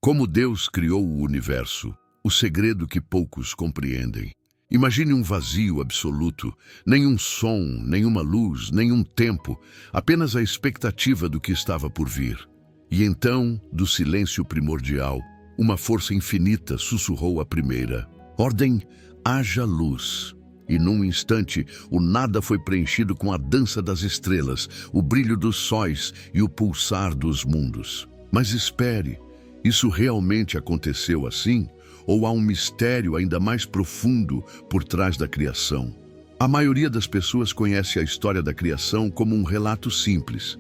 Como Deus criou o universo, o segredo que poucos compreendem. Imagine um vazio absoluto, nenhum som, nenhuma luz, nenhum tempo, apenas a expectativa do que estava por vir. E então, do silêncio primordial, uma força infinita sussurrou a primeira: ordem, haja luz. E num instante, o nada foi preenchido com a dança das estrelas, o brilho dos sóis e o pulsar dos mundos. Mas espere, isso realmente aconteceu assim? Ou há um mistério ainda mais profundo por trás da criação? A maioria das pessoas conhece a história da criação como um relato simples.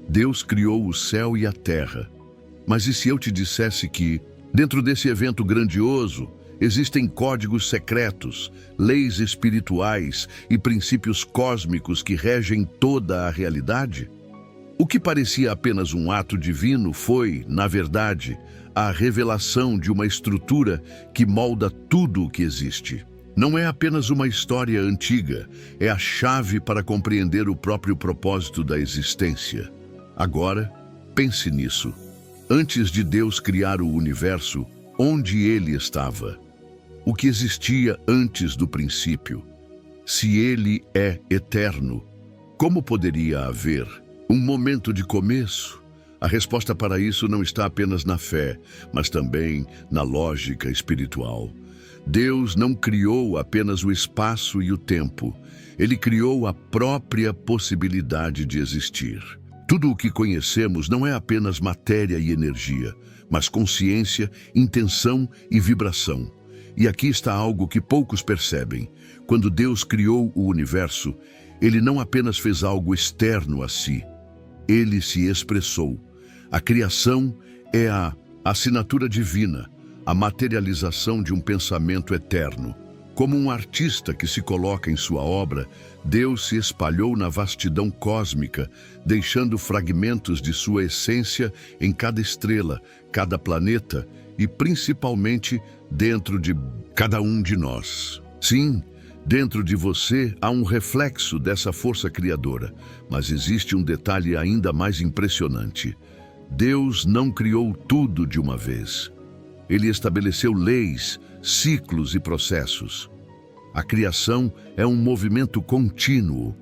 Deus criou o céu e a terra. Mas e se eu te dissesse que, dentro desse evento grandioso, existem códigos secretos, leis espirituais e princípios cósmicos que regem toda a realidade? O que parecia apenas um ato divino foi, na verdade, a revelação de uma estrutura que molda tudo o que existe. Não é apenas uma história antiga, é a chave para compreender o próprio propósito da existência. Agora, pense nisso. Antes de Deus criar o universo, onde ele estava? O que existia antes do princípio? Se ele é eterno, como poderia haver um momento de começo? A resposta para isso não está apenas na fé, mas também na lógica espiritual. Deus não criou apenas o espaço e o tempo. Ele criou a própria possibilidade de existir. Tudo o que conhecemos não é apenas matéria e energia, mas consciência, intenção e vibração. E aqui está algo que poucos percebem. Quando Deus criou o universo, ele não apenas fez algo externo a si, ele se expressou. A criação é a assinatura divina, a materialização de um pensamento eterno. Como um artista que se coloca em sua obra, Deus se espalhou na vastidão cósmica, deixando fragmentos de sua essência em cada estrela, cada planeta e principalmente dentro de cada um de nós. Sim, dentro de você há um reflexo dessa força criadora, mas existe um detalhe ainda mais impressionante. Deus não criou tudo de uma vez. Ele estabeleceu leis, ciclos e processos. A criação é um movimento contínuo,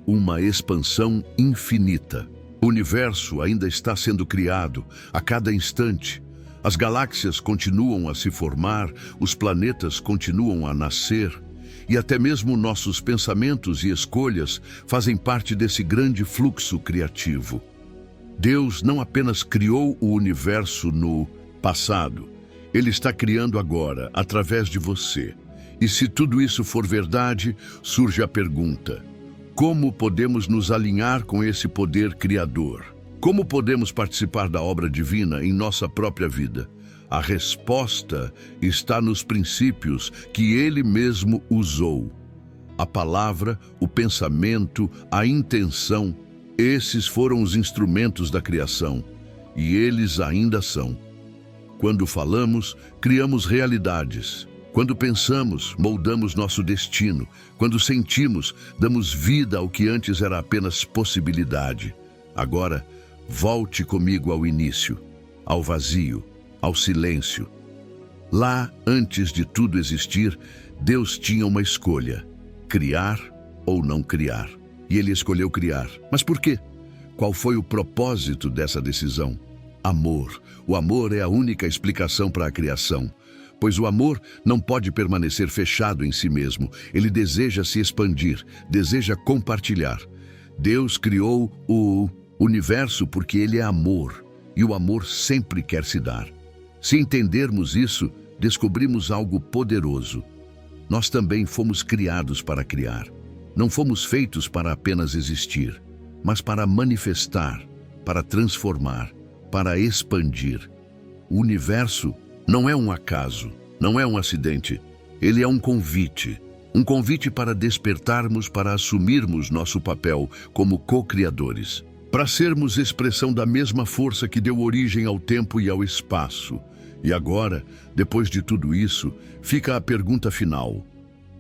uma expansão infinita. O universo ainda está sendo criado a cada instante. As galáxias continuam a se formar, os planetas continuam a nascer, e até mesmo nossos pensamentos e escolhas fazem parte desse grande fluxo criativo. Deus não apenas criou o universo no passado, ele está criando agora, através de você. E se tudo isso for verdade, surge a pergunta: como podemos nos alinhar com esse poder criador? Como podemos participar da obra divina em nossa própria vida? A resposta está nos princípios que ele mesmo usou. A palavra, o pensamento, a intenção, esses foram os instrumentos da criação, e eles ainda são. Quando falamos, criamos realidades. Quando pensamos, moldamos nosso destino. Quando sentimos, damos vida ao que antes era apenas possibilidade. Agora, volte comigo ao início, ao vazio, ao silêncio. Lá, antes de tudo existir, Deus tinha uma escolha: criar ou não criar. E ele escolheu criar. Mas por quê? Qual foi o propósito dessa decisão? Amor. O amor é a única explicação para a criação, pois o amor não pode permanecer fechado em si mesmo. Ele deseja se expandir, deseja compartilhar. Deus criou o universo porque ele é amor, e o amor sempre quer se dar. Se entendermos isso, descobrimos algo poderoso. Nós também fomos criados para criar. Não fomos feitos para apenas existir, mas para manifestar, para transformar, para expandir. O universo não é um acaso, não é um acidente. Ele é um convite para despertarmos, para assumirmos nosso papel como co-criadores, para sermos expressão da mesma força que deu origem ao tempo e ao espaço. E agora, depois de tudo isso, fica a pergunta final: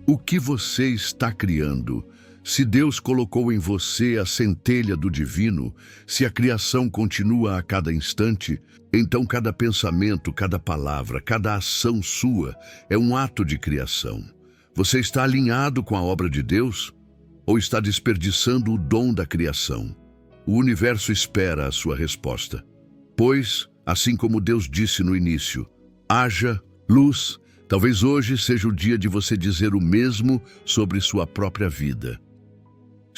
o que você está criando? Se Deus colocou em você a centelha do divino, se a criação continua a cada instante, então cada pensamento, cada palavra, cada ação sua é um ato de criação. Você está alinhado com a obra de Deus ou está desperdiçando o dom da criação? O universo espera a sua resposta. Pois, assim como Deus disse no início, haja luz, talvez hoje seja o dia de você dizer o mesmo sobre sua própria vida.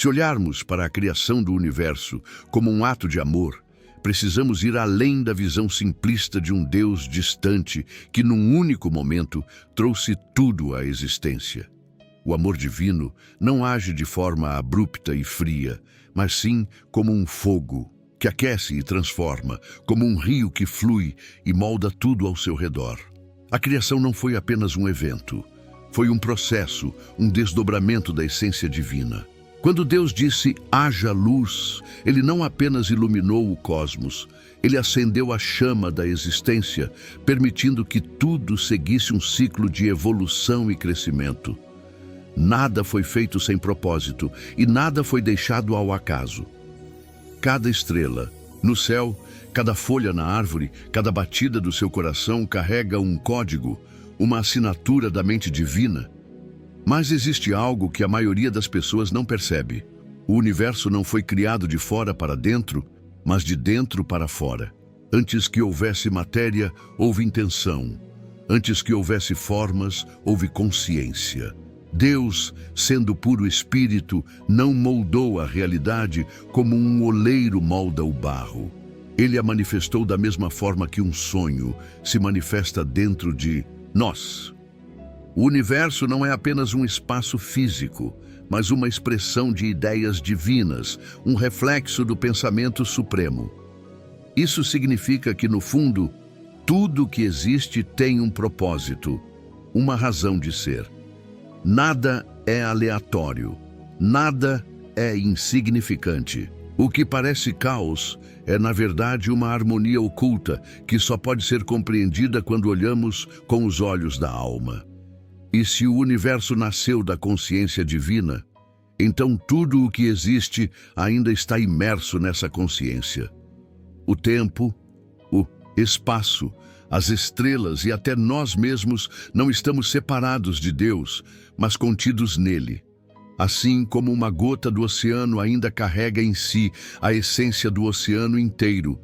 Se olharmos para a criação do universo como um ato de amor, precisamos ir além da visão simplista de um Deus distante que, num único momento, trouxe tudo à existência. O amor divino não age de forma abrupta e fria, mas sim como um fogo que aquece e transforma, como um rio que flui e molda tudo ao seu redor. A criação não foi apenas um evento, foi um processo, um desdobramento da essência divina. Quando Deus disse, haja luz, Ele não apenas iluminou o cosmos, Ele acendeu a chama da existência, permitindo que tudo seguisse um ciclo de evolução e crescimento. Nada foi feito sem propósito e nada foi deixado ao acaso. Cada estrela no céu, cada folha na árvore, cada batida do seu coração carrega um código, uma assinatura da mente divina. Mas existe algo que a maioria das pessoas não percebe. O universo não foi criado de fora para dentro, mas de dentro para fora. Antes que houvesse matéria, houve intenção. Antes que houvesse formas, houve consciência. Deus, sendo puro espírito, não moldou a realidade como um oleiro molda o barro. Ele a manifestou da mesma forma que um sonho se manifesta dentro de nós. O universo não é apenas um espaço físico, mas uma expressão de ideias divinas, um reflexo do pensamento supremo. Isso significa que, no fundo, tudo que existe tem um propósito, uma razão de ser. Nada é aleatório, nada é insignificante. O que parece caos é, na verdade, uma harmonia oculta que só pode ser compreendida quando olhamos com os olhos da alma. E se o universo nasceu da consciência divina, então tudo o que existe ainda está imerso nessa consciência. O tempo, o espaço, as estrelas e até nós mesmos não estamos separados de Deus, mas contidos nele. Assim como uma gota do oceano ainda carrega em si a essência do oceano inteiro,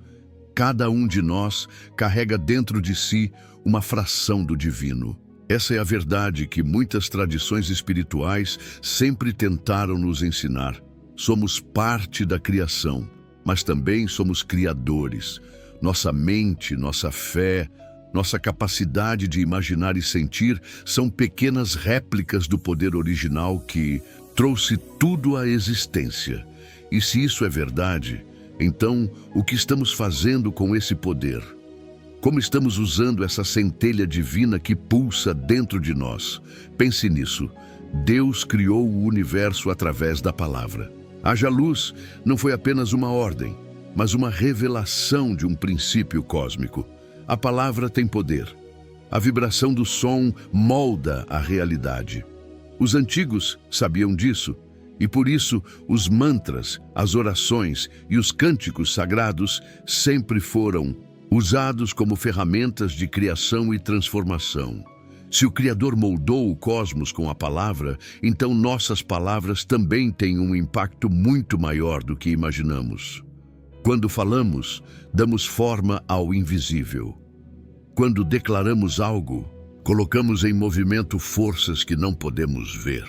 cada um de nós carrega dentro de si uma fração do divino. Essa é a verdade que muitas tradições espirituais sempre tentaram nos ensinar. Somos parte da criação, mas também somos criadores. Nossa mente, nossa fé, nossa capacidade de imaginar e sentir são pequenas réplicas do poder original que trouxe tudo à existência. E se isso é verdade, então o que estamos fazendo com esse poder? Como estamos usando essa centelha divina que pulsa dentro de nós? Pense nisso. Deus criou o universo através da palavra. Haja luz não foi apenas uma ordem, mas uma revelação de um princípio cósmico. A palavra tem poder. A vibração do som molda a realidade. Os antigos sabiam disso, e por isso os mantras, as orações e os cânticos sagrados sempre foram usados como ferramentas de criação e transformação. Se o Criador moldou o cosmos com a palavra, então nossas palavras também têm um impacto muito maior do que imaginamos. Quando falamos, damos forma ao invisível. Quando declaramos algo, colocamos em movimento forças que não podemos ver.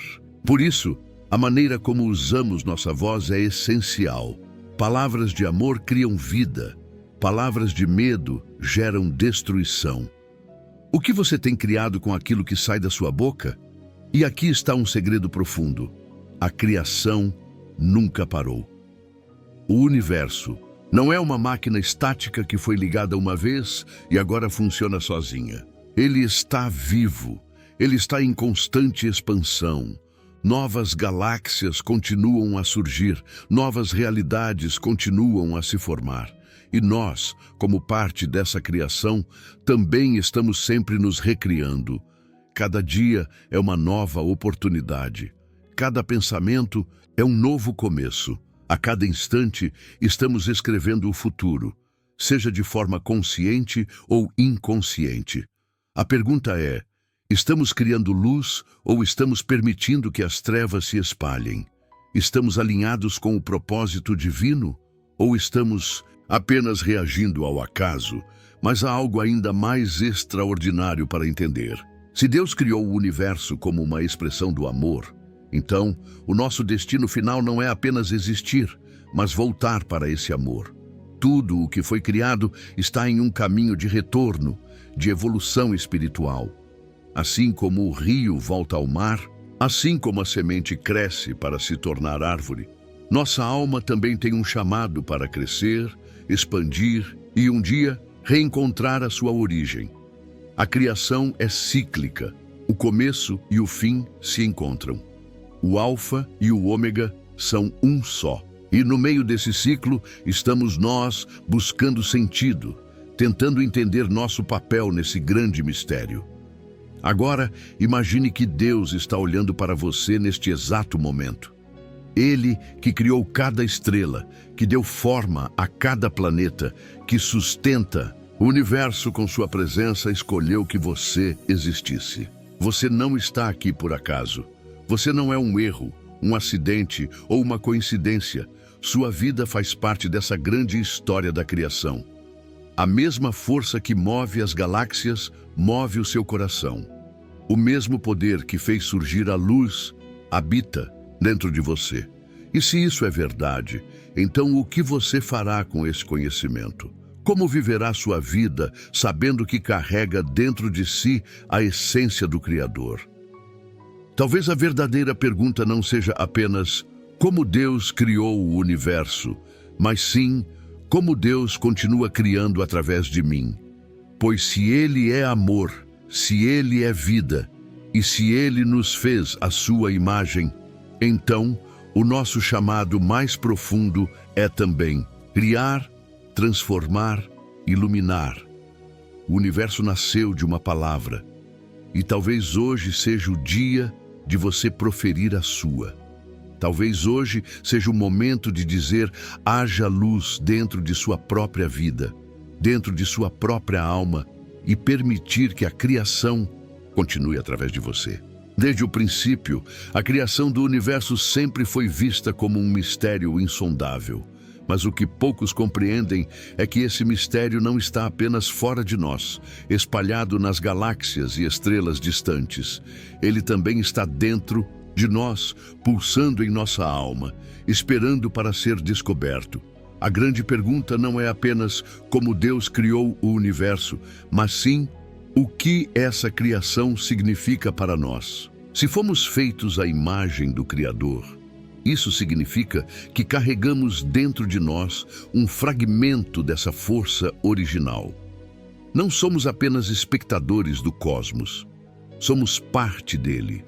Por isso, a maneira como usamos nossa voz é essencial. Palavras de amor criam vida. Palavras de medo geram destruição. O que você tem criado com aquilo que sai da sua boca? E aqui está um segredo profundo. A criação nunca parou. O universo não é uma máquina estática que foi ligada uma vez e agora funciona sozinha. Ele está vivo. Ele está em constante expansão. Novas galáxias continuam a surgir. Novas realidades continuam a se formar. E nós, como parte dessa criação, também estamos sempre nos recriando. Cada dia é uma nova oportunidade. cada pensamento é um novo começo. A cada instante, estamos escrevendo o futuro, seja de forma consciente ou inconsciente. A pergunta é: estamos criando luz ou estamos permitindo que as trevas se espalhem? Estamos alinhados com o propósito divino ou estamos apenas reagindo ao acaso? Mas há algo ainda mais extraordinário para entender. Se Deus criou o universo como uma expressão do amor, então o nosso destino final não é apenas existir, mas voltar para esse amor. Tudo o que foi criado está em um caminho de retorno, de evolução espiritual. Assim como o rio volta ao mar, assim como a semente cresce para se tornar árvore, nossa alma também tem um chamado para crescer, expandir e um dia reencontrar a sua origem. A criação é cíclica. O começo e o fim se encontram. O alfa e o ômega são um só. E no meio desse ciclo estamos nós buscando sentido, tentando entender nosso papel nesse grande mistério. Agora, imagine que Deus está olhando para você neste exato momento. Ele que criou cada estrela, que deu forma a cada planeta, que sustenta o universo com sua presença, escolheu que você existisse. Você não está aqui por acaso. Você não é um erro, um acidente ou uma coincidência. Sua vida faz parte dessa grande história da criação. A mesma força que move as galáxias move o seu coração. O mesmo poder que fez surgir a luz habita dentro de você. E se isso é verdade, então o que você fará com esse conhecimento? Como viverá sua vida sabendo que carrega dentro de si a essência do Criador? Talvez a verdadeira pergunta não seja apenas como Deus criou o universo, mas sim como Deus continua criando através de mim. Pois se Ele é amor, se Ele é vida e se Ele nos fez a sua imagem, então o nosso chamado mais profundo é também criar, transformar, iluminar. O universo nasceu de uma palavra e talvez hoje seja o dia de você proferir a sua. Talvez hoje seja o momento de dizer: haja luz dentro de sua própria vida, dentro de sua própria alma e permitir que a criação continue através de você. Desde o princípio, a criação do universo sempre foi vista como um mistério insondável. Mas o que poucos compreendem é que esse mistério não está apenas fora de nós, espalhado nas galáxias e estrelas distantes. Ele também está dentro de nós, pulsando em nossa alma, esperando para ser descoberto. A grande pergunta não é apenas como Deus criou o universo, mas sim o que essa criação significa para nós. Se fomos feitos à imagem do Criador, isso significa que carregamos dentro de nós um fragmento dessa força original. Não somos apenas espectadores do cosmos, somos parte dele.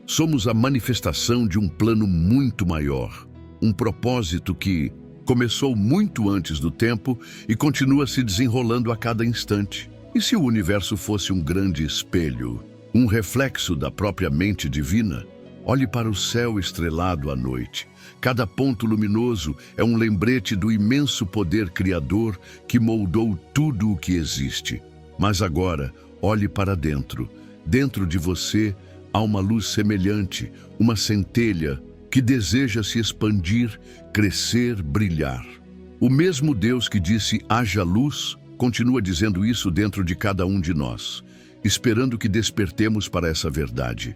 Somos a manifestação de um plano muito maior, um propósito que começou muito antes do tempo e continua se desenrolando a cada instante. E se o universo fosse um grande espelho, um reflexo da própria mente divina? Olhe para o céu estrelado à noite. Cada ponto luminoso é um lembrete do imenso poder criador que moldou tudo o que existe. Mas agora, olhe para dentro. Dentro de você há uma luz semelhante, uma centelha que deseja se expandir, crescer, brilhar. O mesmo Deus que disse haja luz, continua dizendo isso dentro de cada um de nós, esperando que despertemos para essa verdade.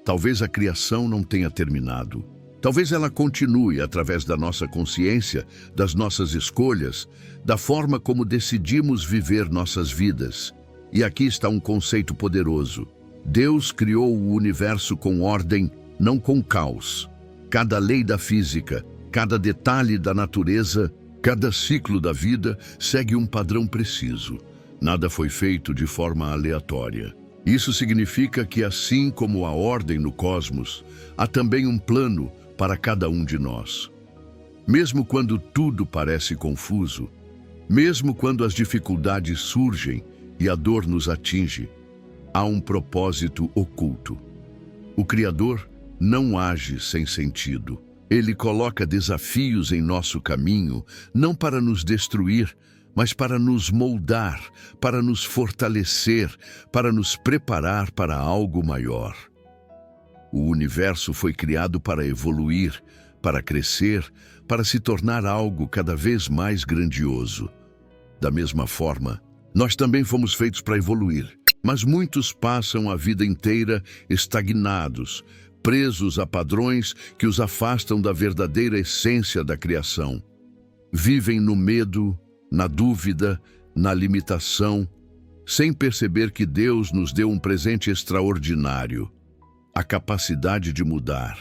Talvez a criação não tenha terminado. Talvez ela continue através da nossa consciência, das nossas escolhas, da forma como decidimos viver nossas vidas. E aqui está um conceito poderoso. Deus criou o universo com ordem, não com caos. Cada lei da física, cada detalhe da natureza, cada ciclo da vida segue um padrão preciso. Nada foi feito de forma aleatória. Isso significa que, assim como a ordem no cosmos, há também um plano para cada um de nós. Mesmo quando tudo parece confuso, mesmo quando as dificuldades surgem e a dor nos atinge, há um propósito oculto. O Criador não age sem sentido. Ele coloca desafios em nosso caminho, não para nos destruir, mas para nos moldar, para nos fortalecer, para nos preparar para algo maior. O universo foi criado para evoluir, para crescer, para se tornar algo cada vez mais grandioso. Da mesma forma, nós também fomos feitos para evoluir, mas muitos passam a vida inteira estagnados, presos a padrões que os afastam da verdadeira essência da criação. Vivem no medo, na dúvida, na limitação, sem perceber que Deus nos deu um presente extraordinário, a capacidade de mudar.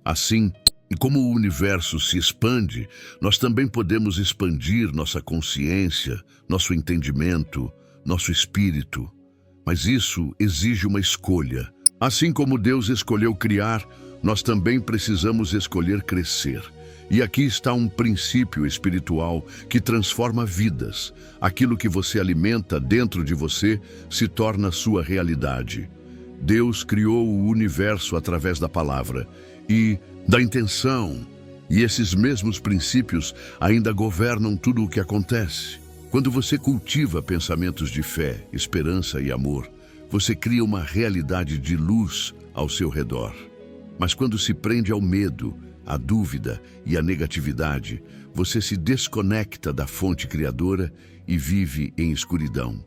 Assim, como o universo se expande, nós também podemos expandir nossa consciência, nosso entendimento, nosso espírito. Mas isso exige uma escolha. Assim como Deus escolheu criar, nós também precisamos escolher crescer. E aqui está um princípio espiritual que transforma vidas. Aquilo que você alimenta dentro de você se torna sua realidade. Deus criou o universo através da palavra e da intenção. E esses mesmos princípios ainda governam tudo o que acontece. Quando você cultiva pensamentos de fé, esperança e amor, você cria uma realidade de luz ao seu redor. Mas quando se prende ao medo, à dúvida e à negatividade, você se desconecta da fonte criadora e vive em escuridão.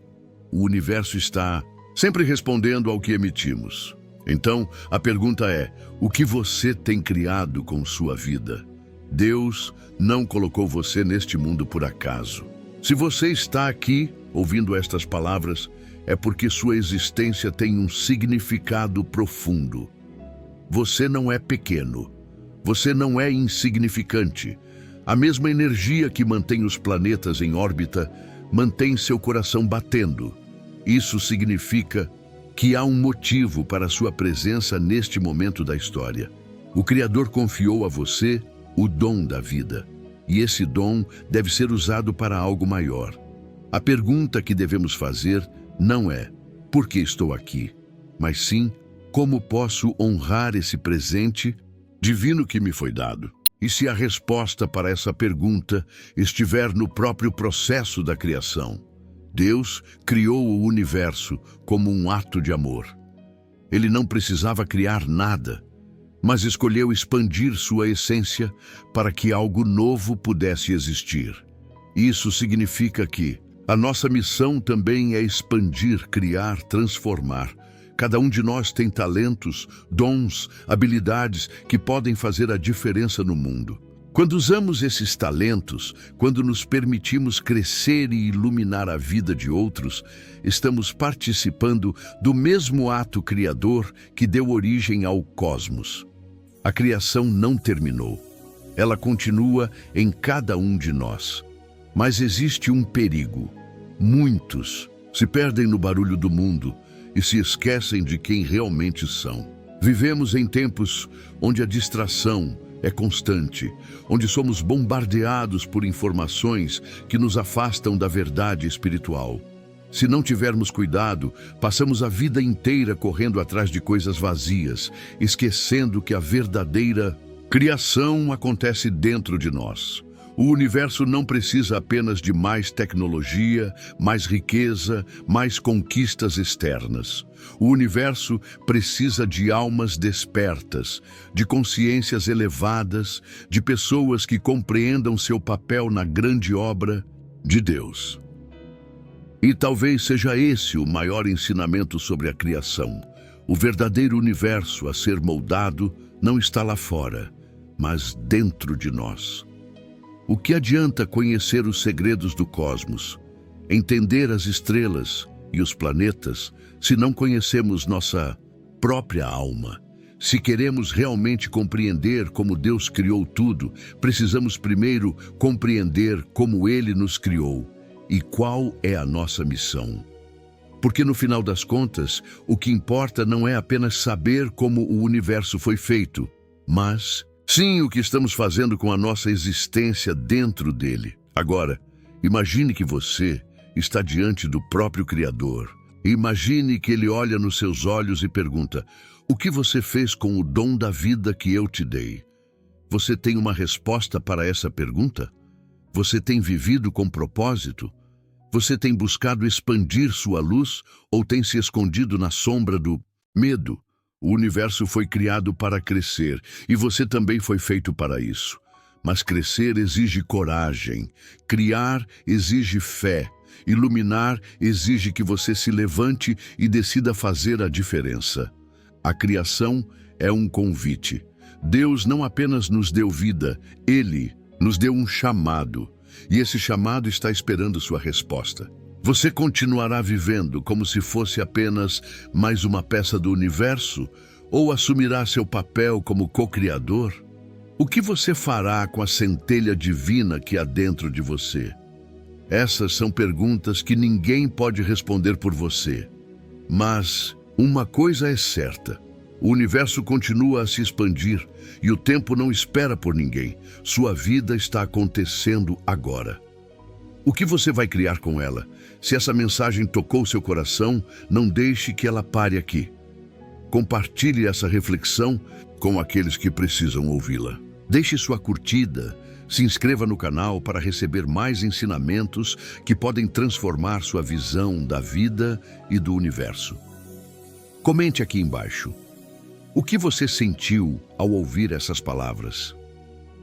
O universo está sempre respondendo ao que emitimos. Então, a pergunta é: o que você tem criado com sua vida? Deus não colocou você neste mundo por acaso. Se você está aqui ouvindo estas palavras, é porque sua existência tem um significado profundo. Você não é pequeno. Você não é insignificante. A mesma energia que mantém os planetas em órbita mantém seu coração batendo. Isso significa que há um motivo para sua presença neste momento da história. O Criador confiou a você o dom da vida. E esse dom deve ser usado para algo maior. A pergunta que devemos fazer não é por que estou aqui, mas sim como posso honrar esse presente divino que me foi dado. E se a resposta para essa pergunta estiver no próprio processo da criação, Deus criou o universo como um ato de amor. Ele não precisava criar nada, mas escolheu expandir sua essência para que algo novo pudesse existir. Isso significa que a nossa missão também é expandir, criar, transformar. Cada um de nós tem talentos, dons, habilidades que podem fazer a diferença no mundo. Quando usamos esses talentos, quando nos permitimos crescer e iluminar a vida de outros, estamos participando do mesmo ato criador que deu origem ao cosmos. A criação não terminou. Ela continua em cada um de nós. Mas existe um perigo. Muitos se perdem no barulho do mundo e se esquecem de quem realmente são. Vivemos em tempos onde a distração é constante, onde somos bombardeados por informações que nos afastam da verdade espiritual. Se não tivermos cuidado, passamos a vida inteira correndo atrás de coisas vazias, esquecendo que a verdadeira criação acontece dentro de nós. O universo não precisa apenas de mais tecnologia, mais riqueza, mais conquistas externas. O universo precisa de almas despertas, de consciências elevadas, de pessoas que compreendam seu papel na grande obra de Deus. E talvez seja esse o maior ensinamento sobre a criação. O verdadeiro universo a ser moldado não está lá fora, mas dentro de nós. O que adianta conhecer os segredos do cosmos, entender as estrelas e os planetas, se não conhecemos nossa própria alma? Se queremos realmente compreender como Deus criou tudo, precisamos primeiro compreender como Ele nos criou e qual é a nossa missão. Porque no final das contas, o que importa não é apenas saber como o universo foi feito, mas sim o que estamos fazendo com a nossa existência dentro dele. Agora, imagine que você está diante do próprio Criador, Imagine que ele olha nos seus olhos e pergunta: o que você fez com o dom da vida que eu te dei? Você tem uma resposta para essa pergunta? Você tem vivido com propósito? Você tem buscado expandir sua luz ou tem se escondido na sombra do medo? O universo foi criado para crescer e você também foi feito para isso. Mas crescer exige coragem, criar exige fé, iluminar exige que você se levante e decida fazer a diferença. A criação é um convite. Deus não apenas nos deu vida, Ele nos deu um chamado. E esse chamado está esperando sua resposta. Você continuará vivendo como se fosse apenas mais uma peça do universo ou assumirá seu papel como co-criador? O que você fará com a centelha divina que há dentro de você? Essas são perguntas que ninguém pode responder por você. Mas uma coisa é certa: o universo continua a se expandir e o tempo não espera por ninguém. Sua vida está acontecendo agora. O que você vai criar com ela? Se essa mensagem tocou seu coração, não deixe que ela pare aqui. Compartilhe essa reflexão com aqueles que precisam ouvi-la. Deixe sua curtida, se inscreva no canal para receber mais ensinamentos que podem transformar sua visão da vida e do universo. Comente aqui embaixo. O que você sentiu ao ouvir essas palavras?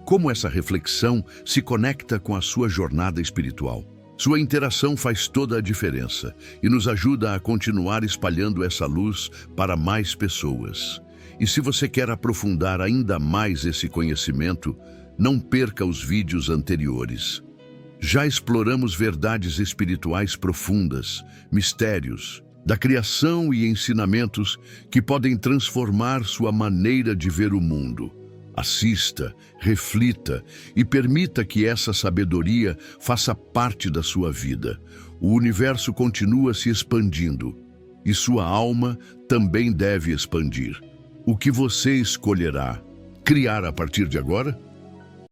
Como essa reflexão se conecta com a sua jornada espiritual? Sua interação faz toda a diferença e nos ajuda a continuar espalhando essa luz para mais pessoas. E se você quer aprofundar ainda mais esse conhecimento, não perca os vídeos anteriores. Já exploramos verdades espirituais profundas, mistérios da criação e ensinamentos que podem transformar sua maneira de ver o mundo. Assista, reflita e permita que essa sabedoria faça parte da sua vida. O universo continua se expandindo e sua alma também deve expandir. O que você escolherá criar a partir de agora?